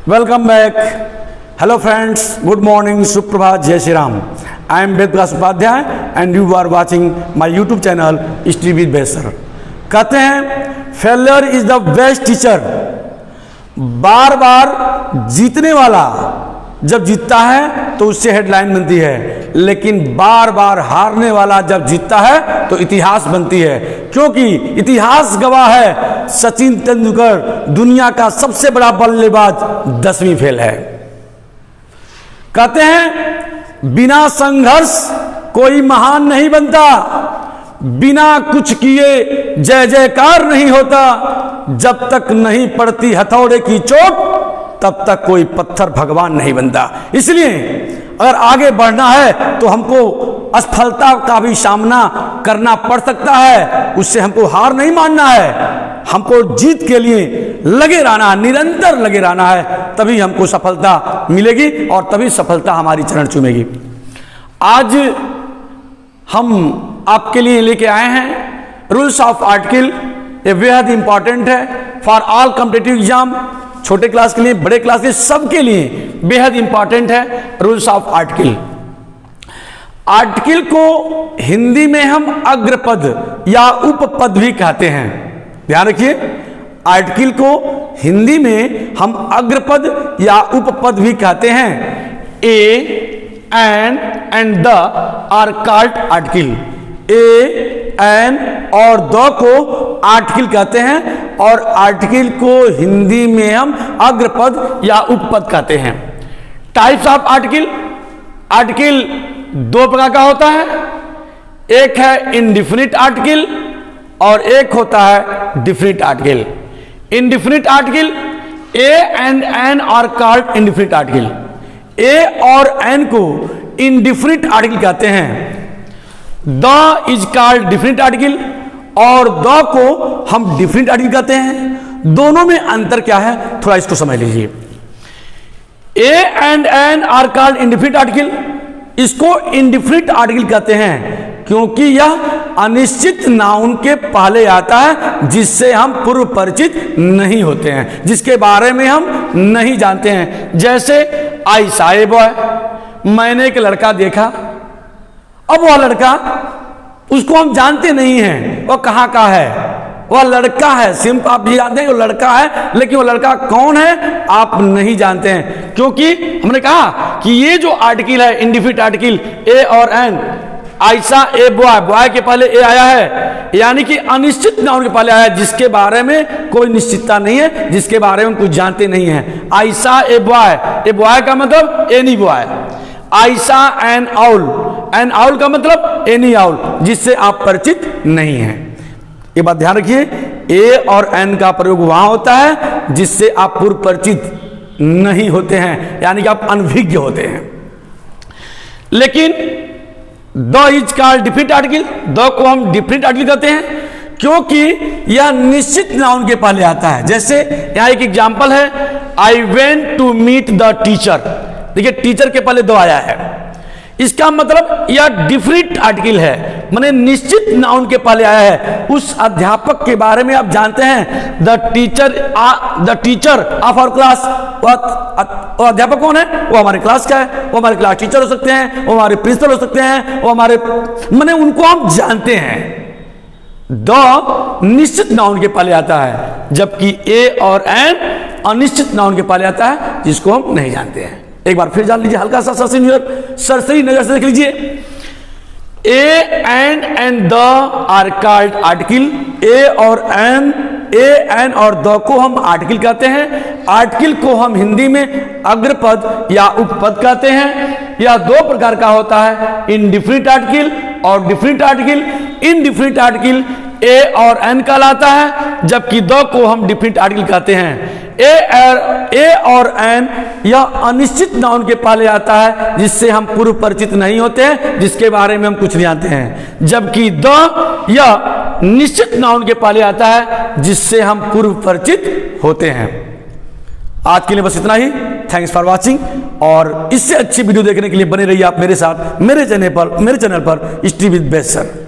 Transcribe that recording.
Welcome back. Hello friends, good morning, सुप्रभात, जय Shri Ram. I am Ved Prakash Upadhyay and you are watching my YouTube channel study with Ved sir. कहते हैं failure is the best teacher. बार बार जीतने वाला जब जीतता है तो उससे हेडलाइन बनती है, लेकिन बार बार हारने वाला जब जीतता है तो इतिहास बनती है, क्योंकि इतिहास गवाह है सचिन तेंदुलकर दुनिया का सबसे बड़ा बल्लेबाज 10वीं फेल है। कहते हैं बिना संघर्ष कोई महान नहीं बनता, बिना कुछ किए जय जयकार नहीं होता, जब तक नहीं पड़ती हथौड़े की चोट तब तक कोई पत्थर भगवान नहीं बनता। इसलिए अगर आगे बढ़ना है तो हमको असफलता का भी सामना करना पड़ सकता है, उससे हमको हार नहीं मानना है, हमको जीत के लिए लगे रहना, निरंतर लगे रहना है, तभी हमको सफलता मिलेगी और तभी सफलता हमारी चरण चूमेगी। आज हम आपके लिए लेके आए हैं रूल्स ऑफ आर्टिकल। ये बेहद इंपॉर्टेंट है फॉर ऑल कॉम्पिटिटिव एग्जाम, छोटे क्लास के लिए, बड़े क्लास के लिए, सबके लिए बेहद इंपॉर्टेंट है रूल्स ऑफ आर्टिकल। आर्टिकल को हिंदी में हम अग्रपद या उपपद भी कहते हैं। ध्यान रखिए, आर्टिकल को हिंदी में हम अग्रपद या उपपद भी कहते हैं। A, and the are called article. A, an और द को आर्टिकल कहते हैं और आर्टिकल को हिंदी में हम अग्रपद या उपपद कहते हैं। Types of article. आर्टिकल दो प्रकार का होता है, एक है इंडिफिनिट आर्टिकल और एक होता है definite article. Indefinite article a and an are called indefinite article. A और एन को इंडिफिनिट आर्टिकल कहते हैं। The is called definite article और द को हम डिफिनिट आर्टिकल कहते हैं। दोनों में अंतर क्या है, थोड़ा इसको समझ लीजिए। A and an are called indefinite article. इसको इंडिफिनिट आर्टिकल कहते हैं क्योंकि यह अनिश्चित नाउन के पहले आता है, जिससे हम पूर्व परिचित नहीं होते हैं, जिसके बारे में हम नहीं जानते हैं। जैसे आई सॉ ए बॉय, मैंने एक लड़का देखा। अब वह लड़का, उसको हम जानते नहीं हैं वह कहाँ का है, वह लड़का है, सिंपल आप भी जानते हैं वो लड़का है, लेकिन वो लड़का कौन है आप नहीं जानते हैं, क्योंकि हमने कहा कि ये जो आर्टिकल है इंडिफिनिट आर्टिकल ए और an, I saw a boy, boy के पहले ए आया है, यानी कि अनिश्चित नाउन के पहले आया है, जिसके बारे में कोई निश्चितता नहीं है, जिसके बारे में कुछ जानते नहीं है। आयशा ए बॉय का मतलब any boy. Ayesha N owl का मतलब एनी आउल, जिससे आप परिचित नहीं हैं। ये बात ध्यान रखिए, ए और एन का प्रयोग वहां होता है जिससे आप पूर्व परिचित नहीं होते हैं, यानी कि आप अनभिज्ञ होते हैं। लेकिन the is called definite article. The को हम डिफिनिट आर्टिकल कहते हैं क्योंकि यह निश्चित नाउन के पहले आता है। जैसे यहां एक एग्जांपल है, I went to meet the teacher. देखिए, टीचर के पहले दो आया है, इसका मतलब यह डिफिनिट आर्टिकल है, माने निश्चित नाउन के पहले आया है। उस अध्यापक के बारे में आप जानते हैं, the teacher of our class. वो अध्यापक कौन है? वो हमारे क्लास का है, वो हमारे क्लास टीचर हो सकते हैं, वो हमारे प्रिंसिपल हो सकते हैं, वो हमारे, माने उनको हम जानते हैं। द निश्चित नाउन के पहले आता है, जबकि ए और एन अनिश्चित नाउन के पहले आता है, जिसको हम नहीं जानते हैं। एक बार फिर जान लीजिए, हल्का सा सरसरी नजर से देख लीजिए। A and the are called article. A an और द को हम आर्टिकल कहते हैं। आर्टिकल को हम हिंदी में अग्रपद या उपपद कहते हैं। यह दो प्रकार का होता है, इंडिफिनिट आर्टिकल और definite article. Indefinite article a और एन कहलाता है, जबकि द को हम डिफिनिट आर्टिकल कहते हैं। ए और एन यह अनिश्चित नाउन के पहले आता है, जिससे हम पूर्व परिचित नहीं होते हैं, जिसके बारे में हम कुछ नहीं जानते हैं, जबकि द यह निश्चित नाउन के पहले आता है, जिससे हम पूर्व परिचित होते हैं। आज के लिए बस इतना ही। थैंक्स फॉर वॉचिंग, और इससे अच्छी वीडियो देखने के लिए बने रहिए आप मेरे साथ मेरे चैनल पर स्टडी विद वेद सर।